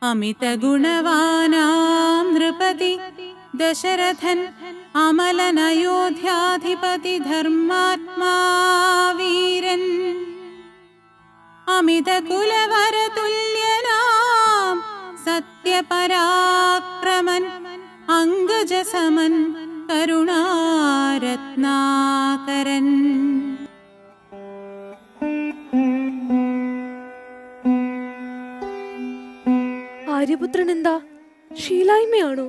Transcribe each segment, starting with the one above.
അമിത ഗുണവാനാം നൃപതി ദശരഥൻ അമലനയോധ്യാധിപതി ധർമാത്മാ വീരൻ അമിത കുലവരതുല്യനാം സത്യപരാക്രമൻ അംഗജസമൻ കരുണാരത്നാകരൻ. ആര്യപുത്രൻ എന്താ ശീലായ്മയാണോ?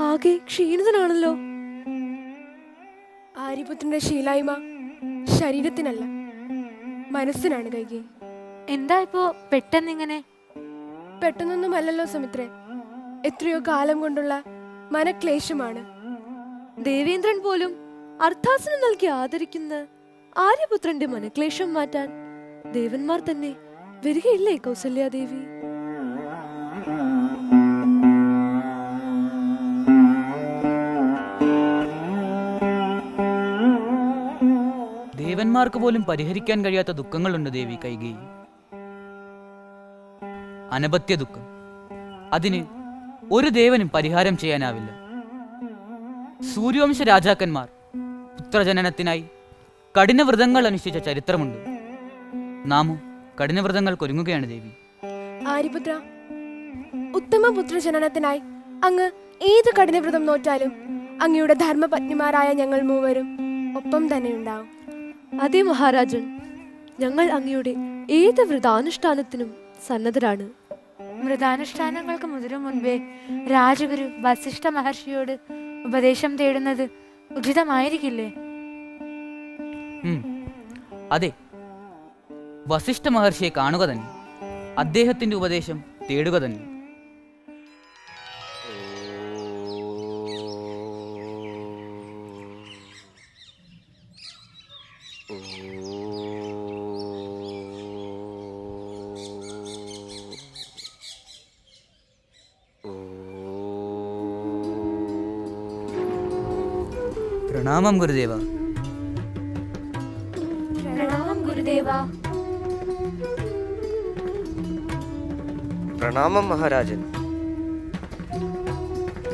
ആകെ ക്ഷീണിതനാണല്ലോ. ആര്യപുത്രന്റെ ശീലായ്മ ശരീരത്തിനല്ല, മനസ്സിനാണ് കൈകി. എന്താ ഇപ്പോ പെട്ടെന്നിങ്ങനെ? പെട്ടെന്നൊന്നുമല്ലല്ലോ സുമിത്രേ, എത്രയോ കാലം കൊണ്ടുള്ള മനക്ലേശമാണ്. ദേവേന്ദ്രൻ പോലും അർത്ഥാസനം നൽകി ആദരിക്കുന്ന ആര്യപുത്രന്റെ മനക്ലേശം മാറ്റാൻ ദേവന്മാർ തന്നെ വരികയില്ലേ കൗസല്യാദേവി? ദേവന്മാർക്ക് പോലും പരിഹരിക്കാൻ കഴിയാത്ത ദുഃഖങ്ങളുണ്ട് ദേവി കൈകേയി. അനപത്യ ദുഃഖം, അതിന് ഒരു ദേവനും പരിഹാരം ചെയ്യാനാവില്ല. സൂര്യവംശ രാജാക്കന്മാർ പുത്രജനനത്തിനായി കഠിനവ്രതങ്ങൾ അനുഷ്ഠിച്ച ചരിത്രമുണ്ട്. നാമും കഠിനവ്രതങ്ങൾക്കൊരുങ്ങുകയാണ് ദേവി. ആര്യപുത്ര, ഉത്തമ പുത്രജനനത്തിനായി അങ്ങ് ഏത് കഠിനവ്രതം നോറ്റാലും അങ്ങയുടെ ധർമ്മപത്നിമാരായ ഞങ്ങൾ മൂവരും ഒപ്പം തന്നെ ഉണ്ടാവും. അതേ മഹാരാജൻ, ഞങ്ങൾ അങ്ങയുടെ ഏത് വ്രതാനുഷ്ഠാനത്തിനും സന്നദ്ധരാണ്. വ്രതാനുഷ്ഠാനങ്ങൾക്ക് മുതിരും മുൻപേ രാജഗുരു വസിഷ്ഠ മഹർഷിയോട് ഉപദേശം തേടുന്നത് ഉചിതമായിരിക്കില്ലേ? അതെ, വസിഷ്ഠ മഹർഷിയെ കാണുക തന്നെ, അദ്ദേഹത്തിന്റെ ഉപദേശം തേടുക തന്നെ. പ്രണാമം ഗുരുദേവ. പ്രണാമം ഗുരുദേവ. പ്രണാമം മഹാരാജൻ.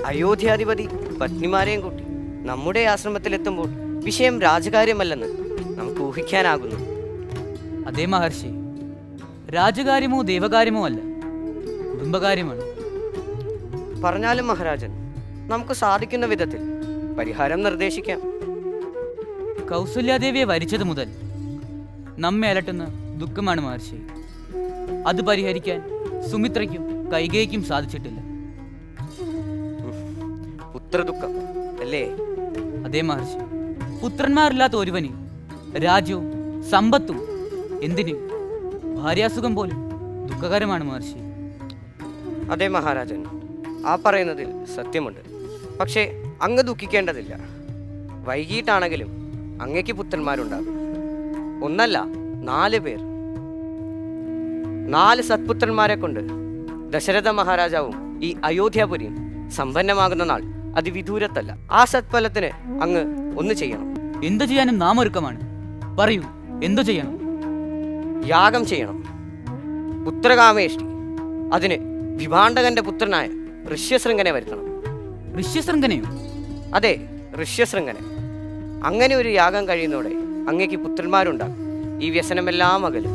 അയോധ്യാധിപതി പത്നിമാരെയും കൂട്ടി നമ്മുടെ ആശ്രമത്തിലെത്തുമ്പോൾ വിഷയം രാജകാര്യമല്ലെന്ന് നമുക്ക് ഊഹിക്കാനാകുന്നു. അതേ മഹർഷി, രാജകാര്യമോ ദേവകാര്യമോ അല്ല, കുടുംബകാര്യമാണ്. പറഞ്ഞാലും മഹാരാജൻ, നമുക്ക് സാധിക്കുന്ന വിധത്തിൽ പരിഹാരം നിർദ്ദേശിക്കാം. കൗസല്യാദേവിയെ വരിച്ചത് മുതൽ നമ്മെ അലട്ടുന്ന ദുഃഖമാണ് മഹർഷി. അത് പരിഹരിക്കാൻ സുമിത്രയ്ക്കും കൈകേയിക്കും സാധിച്ചിട്ടില്ല. പുത്രദുഃഖം അല്ലേ? അതേ മഹർഷി, പുത്രന്മാരില്ലാത്ത ഒരുവന് രാജ്യവും സമ്പത്തും എന്തിന്, ഭാര്യാസുഖം പോലും ദുഃഖകരമാണ് മഹർഷി. അതെ മഹാരാജൻ, ആ പറയുന്നതിൽ സത്യമുണ്ട്. പക്ഷേ അങ്ങ് ദുഃഖിക്കേണ്ടതില്ല. വൈകിട്ടാണെങ്കിലും അങ്ങയ്ക്ക് പുത്രന്മാരുണ്ടാകും. ഒന്നല്ല, 4 പേർ. 4 സത്പുത്രന്മാരെ കൊണ്ട് ദശരഥ മഹാരാജാവും ഈ അയോധ്യാപുരിയും സമ്പന്നമാകുന്ന നാൾ അതിവിദൂരത്തല്ല. ആ സത്ഫലത്തിന് അങ്ങ് ഒന്ന് ചെയ്യണം. എന്തു ചെയ്യാനും നാം ഒരുക്കമാണ്. പറയൂ, എന്തു ചെയ്യണം? യാഗം ചെയ്യണം, പുത്രകാമേഷ്ടി. അതിന് വിഭാണ്ഡകന്റെ പുത്രനായ ഋഷ്യശൃംഖനെ വരുത്തണം. ഋഷ്യശൃംഖനെയോ? അതെ, ഋഷ്യശൃംഖനെ. അങ്ങനെ ഒരു യാഗം കഴിയുന്നതോടെ അങ്ങയ്ക്ക് പുത്രന്മാരുണ്ടാകും. ഈ വ്യസനമെല്ലാം അകലും.